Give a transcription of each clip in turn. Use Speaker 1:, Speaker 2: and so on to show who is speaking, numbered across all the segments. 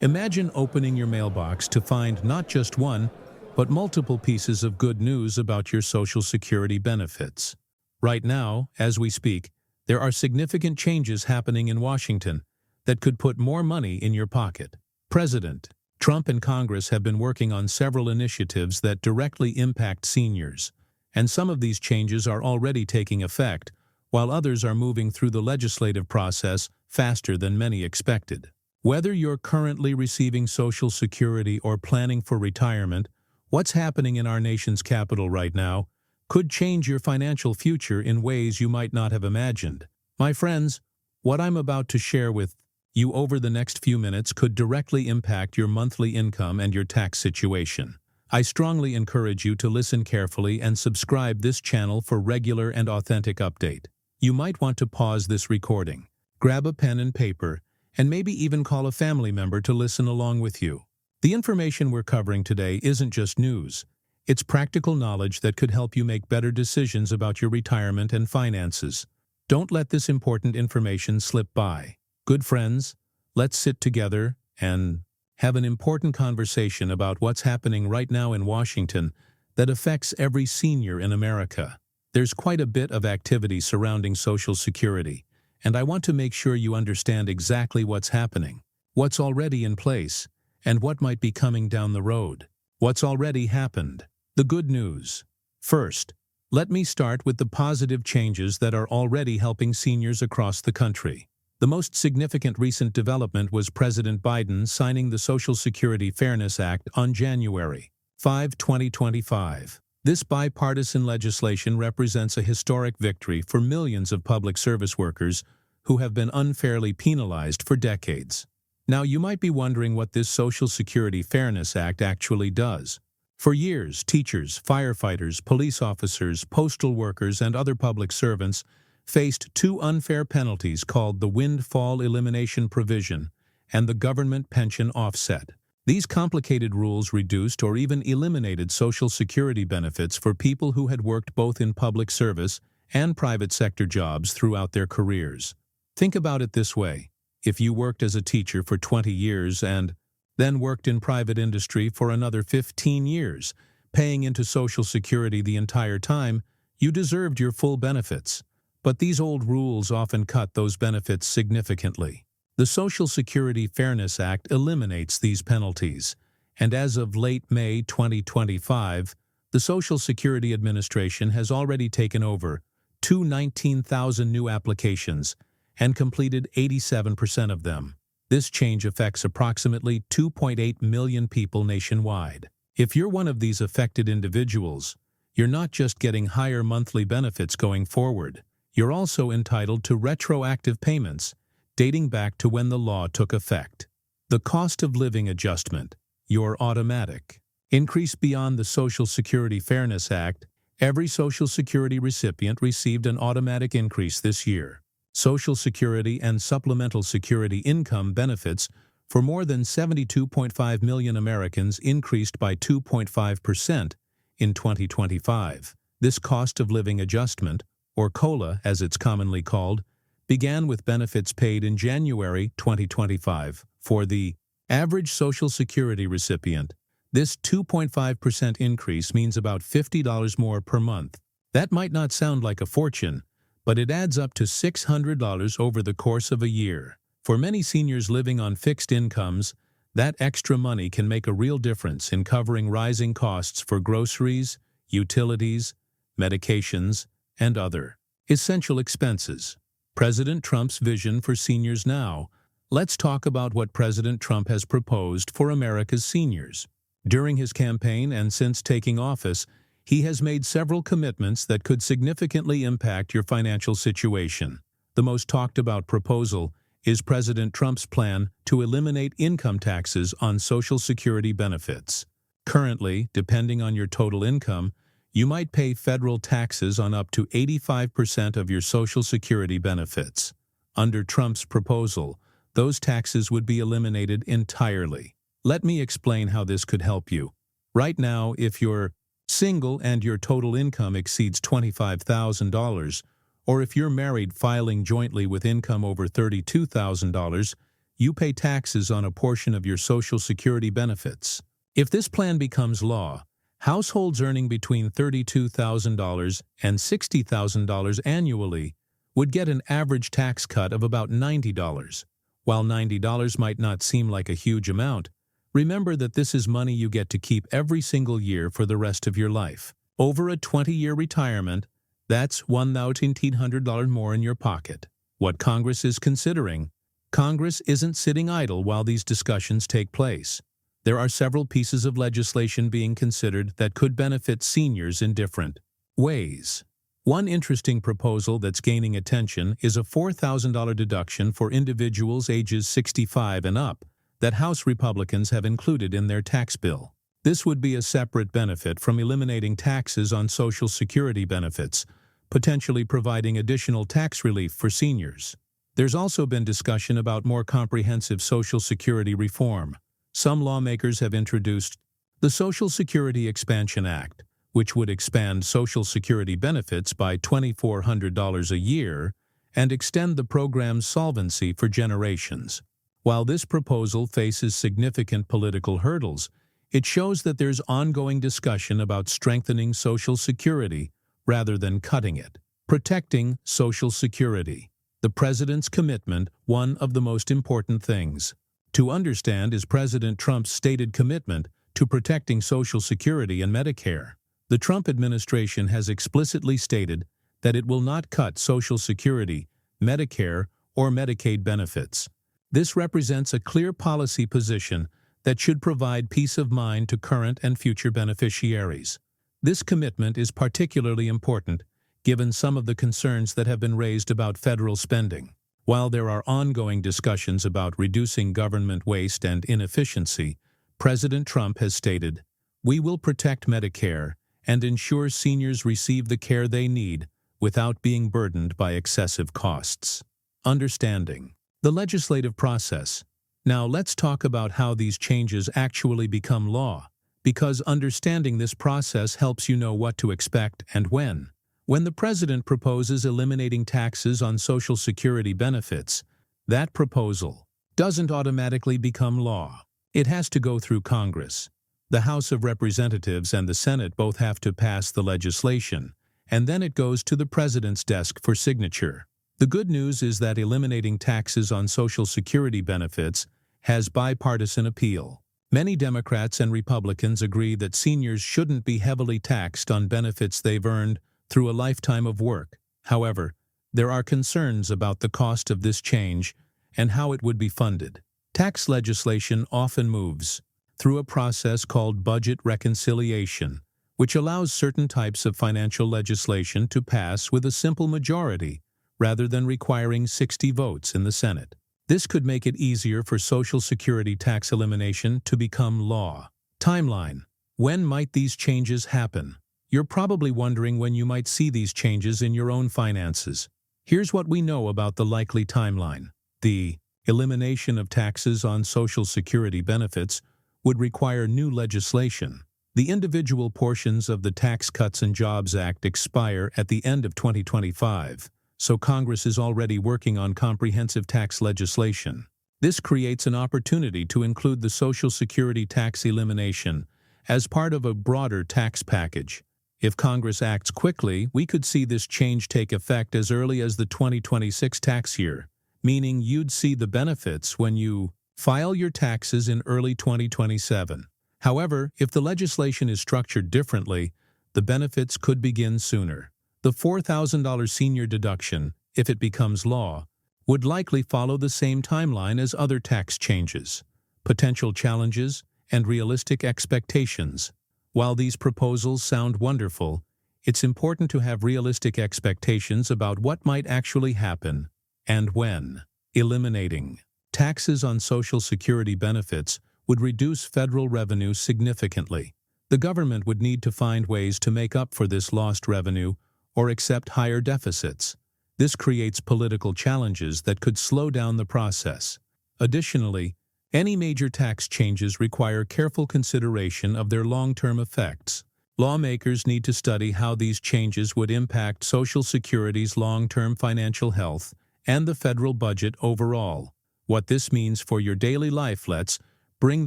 Speaker 1: Imagine opening your mailbox to find not just one, but multiple pieces of good news about your Social Security benefits. Right now, as we speak, there are significant changes happening in Washington that could put more money in your pocket. President Trump and Congress have been working on several initiatives that directly impact seniors, and some of these changes are already taking effect, while others are moving through the legislative process faster than many expected. Whether you're currently receiving Social Security or planning for retirement, what's happening in our nation's capital right now could change your financial future in ways you might not have imagined. My friends, what I'm about to share with you over the next few minutes could directly impact your monthly income and your tax situation. I strongly encourage you to listen carefully and subscribe this channel for regular and authentic update. You might want to pause this recording, grab a pen and paper, and maybe even call a family member to listen along with you. The information we're covering today isn't just news. It's practical knowledge that could help you make better decisions about your retirement and finances. Don't let this important information slip by. Good friends, let's sit together and have an important conversation about what's happening right now in Washington that affects every senior in America. There's quite a bit of activity surrounding Social Security, and I want to make sure you understand exactly what's happening, what's already in place, and what might be coming down the road. What's already happened? The good news. First, let me start with the positive changes that are already helping seniors across the country. The most significant recent development was President Biden signing the Social Security Fairness Act on January 5, 2025. This bipartisan legislation represents a historic victory for millions of public service workers who have been unfairly penalized for decades. Now, you might be wondering what this Social Security Fairness Act actually does. For years, teachers, firefighters, police officers, postal workers, and other public servants faced two unfair penalties called the Windfall Elimination Provision and the Government Pension Offset. These complicated rules reduced or even eliminated Social Security benefits for people who had worked both in public service and private sector jobs throughout their careers. Think about it this way. If you worked as a teacher for 20 years and then worked in private industry for another 15 years, paying into Social Security the entire time, you deserved your full benefits. But these old rules often cut those benefits significantly. The Social Security Fairness Act eliminates these penalties, and as of late May 2025, the Social Security Administration has already taken over 219,000 new applications and completed 87% of them. This change affects approximately 2.8 million people nationwide. If you're one of these affected individuals, you're not just getting higher monthly benefits going forward, you're also entitled to retroactive payments dating back to when the law took effect. The cost of living adjustment, your automatic increase beyond the Social Security Fairness Act. Every Social Security recipient received an automatic increase this year. Social Security and Supplemental Security income benefits for more than 72.5 million Americans increased by 2.5% in 2025. This cost of living adjustment, or COLA as it's commonly called, began with benefits paid in January 2025. For the average Social Security recipient, this 2.5% increase means about $50 more per month. That might not sound like a fortune, but it adds up to $600 over the course of a year. For many seniors living on fixed incomes, that extra money can make a real difference in covering rising costs for groceries, utilities, medications, and other essential expenses. President Trump's vision for seniors now. Let's talk about what President Trump has proposed for America's seniors. During his campaign and since taking office, he has made several commitments that could significantly impact your financial situation. The most talked about proposal is President Trump's plan to eliminate income taxes on Social Security benefits. Currently, depending on your total income, you might pay federal taxes on up to 85% of your Social Security benefits. Under Trump's proposal, those taxes would be eliminated entirely. Let me explain how this could help you. Right now, if you're single and your total income exceeds $25,000, or if you're married filing jointly with income over $32,000, you pay taxes on a portion of your Social Security benefits. If this plan becomes law, households earning between $32,000 and $60,000 annually would get an average tax cut of about $90. While $90 might not seem like a huge amount, remember that this is money you get to keep every single year for the rest of your life. Over a 20-year retirement, that's $1,800 more in your pocket. What Congress is considering: Congress isn't sitting idle while these discussions take place. There are several pieces of legislation being considered that could benefit seniors in different ways. One interesting proposal that's gaining attention is a $4,000 deduction for individuals ages 65 and up that House Republicans have included in their tax bill. This would be a separate benefit from eliminating taxes on Social Security benefits, potentially providing additional tax relief for seniors. There's also been discussion about more comprehensive Social Security reform. Some lawmakers have introduced the Social Security Expansion Act, which would expand Social Security benefits by $2,400 a year and extend the program's solvency for generations. While this proposal faces significant political hurdles, it shows that there's ongoing discussion about strengthening Social Security rather than cutting it. Protecting Social Security. The President's commitment, one of the most important things to understand, is President Trump's stated commitment to protecting Social Security and Medicare. The Trump administration has explicitly stated that it will not cut Social Security, Medicare, or Medicaid benefits. This represents a clear policy position that should provide peace of mind to current and future beneficiaries. This commitment is particularly important given some of the concerns that have been raised about federal spending. While there are ongoing discussions about reducing government waste and inefficiency, President Trump has stated, "We will protect Medicare and ensure seniors receive the care they need without being burdened by excessive costs." Understanding the legislative process. Now let's talk about how these changes actually become law, because understanding this process helps you know what to expect and when. When the President proposes eliminating taxes on Social Security benefits, that proposal doesn't automatically become law. It has to go through Congress. The House of Representatives and the Senate both have to pass the legislation, and then it goes to the President's desk for signature. The good news is that eliminating taxes on Social Security benefits has bipartisan appeal. Many Democrats and Republicans agree that seniors shouldn't be heavily taxed on benefits they've earned through a lifetime of work. However, there are concerns about the cost of this change and how it would be funded. Tax legislation often moves through a process called budget reconciliation, which allows certain types of financial legislation to pass with a simple majority rather than requiring 60 votes in the Senate. This could make it easier for Social Security tax elimination to become law. Timeline. When might these changes happen? You're probably wondering when you might see these changes in your own finances. Here's what we know about the likely timeline. The elimination of taxes on Social Security benefits would require new legislation. The individual portions of the Tax Cuts and Jobs Act expire at the end of 2025, so Congress is already working on comprehensive tax legislation. This creates an opportunity to include the Social Security tax elimination as part of a broader tax package. If Congress acts quickly, we could see this change take effect as early as the 2026 tax year, meaning you'd see the benefits when you file your taxes in early 2027. However, if the legislation is structured differently, the benefits could begin sooner. The $4,000 senior deduction, if it becomes law, would likely follow the same timeline as other tax changes. Potential challenges and realistic expectations. While these proposals sound wonderful, it's important to have realistic expectations about what might actually happen and when. Eliminating taxes on Social Security benefits would reduce federal revenue significantly. The government would need to find ways to make up for this lost revenue or accept higher deficits. This creates political challenges that could slow down the process. Additionally, any major tax changes require careful consideration of their long-term effects. Lawmakers need to study how these changes would impact Social Security's long-term financial health and the federal budget overall. what this means for your daily life. Let's bring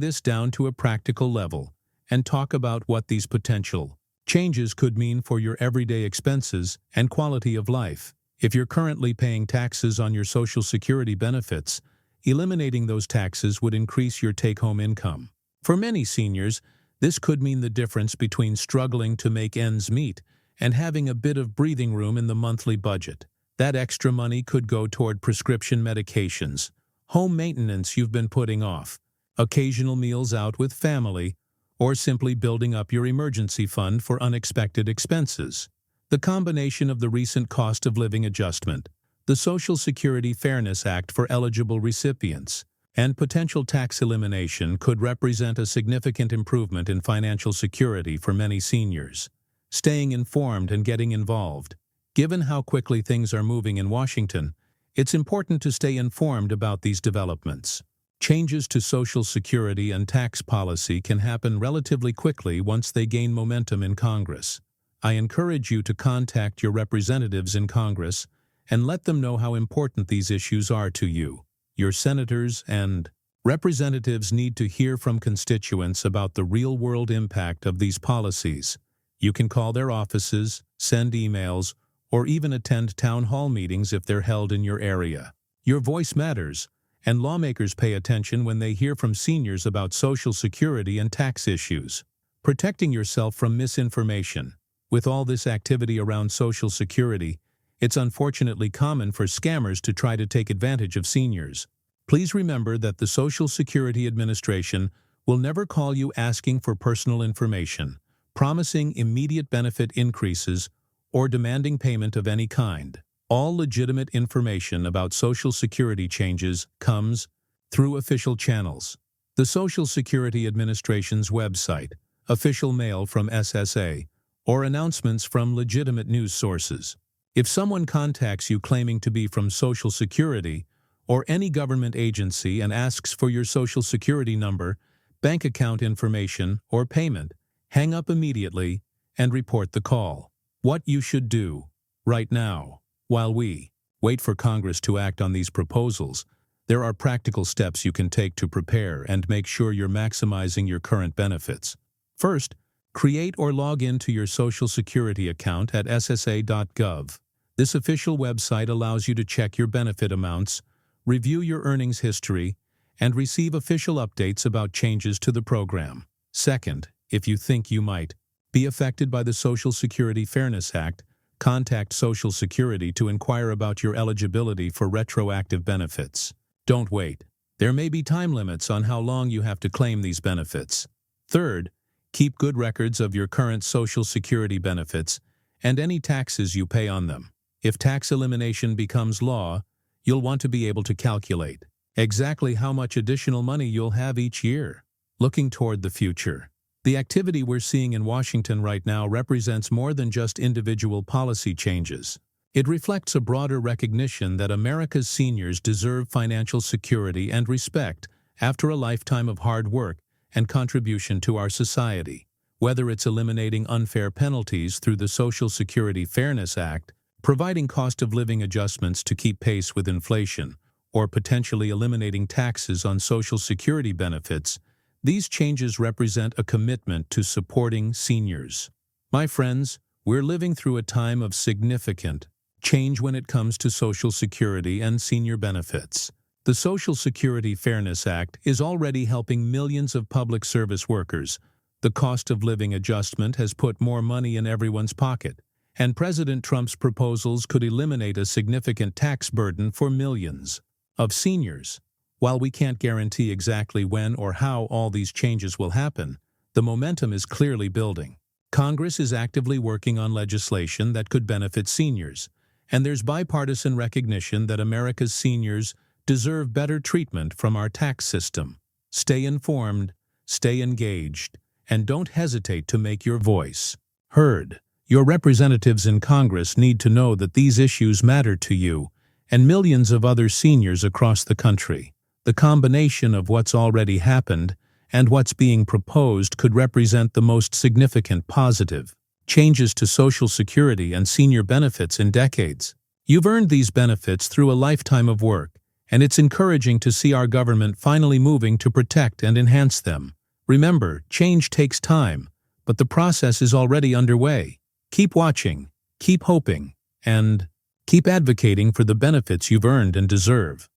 Speaker 1: this down to a practical level and talk about what these potential changes could mean for your everyday expenses and quality of life. If you're currently paying taxes on your Social Security benefits, eliminating those taxes would increase your take-home income. For many seniors, this could mean the difference between struggling to make ends meet and having a bit of breathing room in the monthly budget. That extra money could go toward prescription medications, home maintenance you've been putting off, occasional meals out with family, or simply building up your emergency fund for unexpected expenses. The combination of the recent cost of living adjustment, the Social Security Fairness Act for eligible recipients, and potential tax elimination could represent a significant improvement in financial security for many seniors. Staying informed and getting involved. Given how quickly things are moving in Washington, it's important to stay informed about these developments. Changes to Social Security and tax policy can happen relatively quickly once they gain momentum in Congress. I encourage you to contact your representatives in Congress and let them know how important these issues are to you. Your senators and representatives need to hear from constituents about the real-world impact of these policies. You can call their offices, send emails, or even attend town hall meetings if they're held in your area. Your voice matters, and lawmakers pay attention when they hear from seniors about Social Security and tax issues. Protecting yourself from misinformation. With all this activity around Social Security, it's unfortunately common for scammers to try to take advantage of seniors. Please remember that the Social Security Administration will never call you asking for personal information, promising immediate benefit increases, or demanding payment of any kind. All legitimate information about Social Security changes comes through official channels. The Social Security Administration's website, official mail from SSA, or announcements from legitimate news sources. If someone contacts you claiming to be from Social Security or any government agency and asks for your Social Security number, bank account information, or payment, hang up immediately and report the call. What you should do right now, while we wait for Congress to act on these proposals, there are practical steps you can take to prepare and make sure you're maximizing your current benefits. First, create or log into your Social Security account at SSA.gov. This official website allows you to check your benefit amounts, review your earnings history, and receive official updates about changes to the program. Second, if you think you might be affected by the Social Security Fairness Act, contact Social Security to inquire about your eligibility for retroactive benefits. Don't wait. There may be time limits on how long you have to claim these benefits. Third, keep good records of your current Social Security benefits and any taxes you pay on them. If tax elimination becomes law, you'll want to be able to calculate exactly how much additional money you'll have each year. Looking toward the future. The activity we're seeing in Washington right now represents more than just individual policy changes. It reflects a broader recognition that America's seniors deserve financial security and respect after a lifetime of hard work and contribution to our society. Whether it's eliminating unfair penalties through the Social Security Fairness Act, providing cost of living adjustments to keep pace with inflation, or potentially eliminating taxes on Social Security benefits, these changes represent a commitment to supporting seniors. My friends, we're living through a time of significant change when it comes to Social Security and senior benefits. The Social Security Fairness Act is already helping millions of public service workers. The cost of living adjustment has put more money in everyone's pocket, and President Trump's proposals could eliminate a significant tax burden for millions of seniors. While we can't guarantee exactly when or how all these changes will happen, the momentum is clearly building. Congress is actively working on legislation that could benefit seniors, and there's bipartisan recognition that America's seniors deserve better treatment from our tax system. Stay informed, stay engaged, and don't hesitate to make your voice heard. Your representatives in Congress need to know that these issues matter to you and millions of other seniors across the country. The combination of what's already happened and what's being proposed could represent the most significant positive changes to Social Security and senior benefits in decades. You've earned these benefits through a lifetime of work, and it's encouraging to see our government finally moving to protect and enhance them. Remember, change takes time, but the process is already underway. Keep watching, keep hoping, and keep advocating for the benefits you've earned and deserve.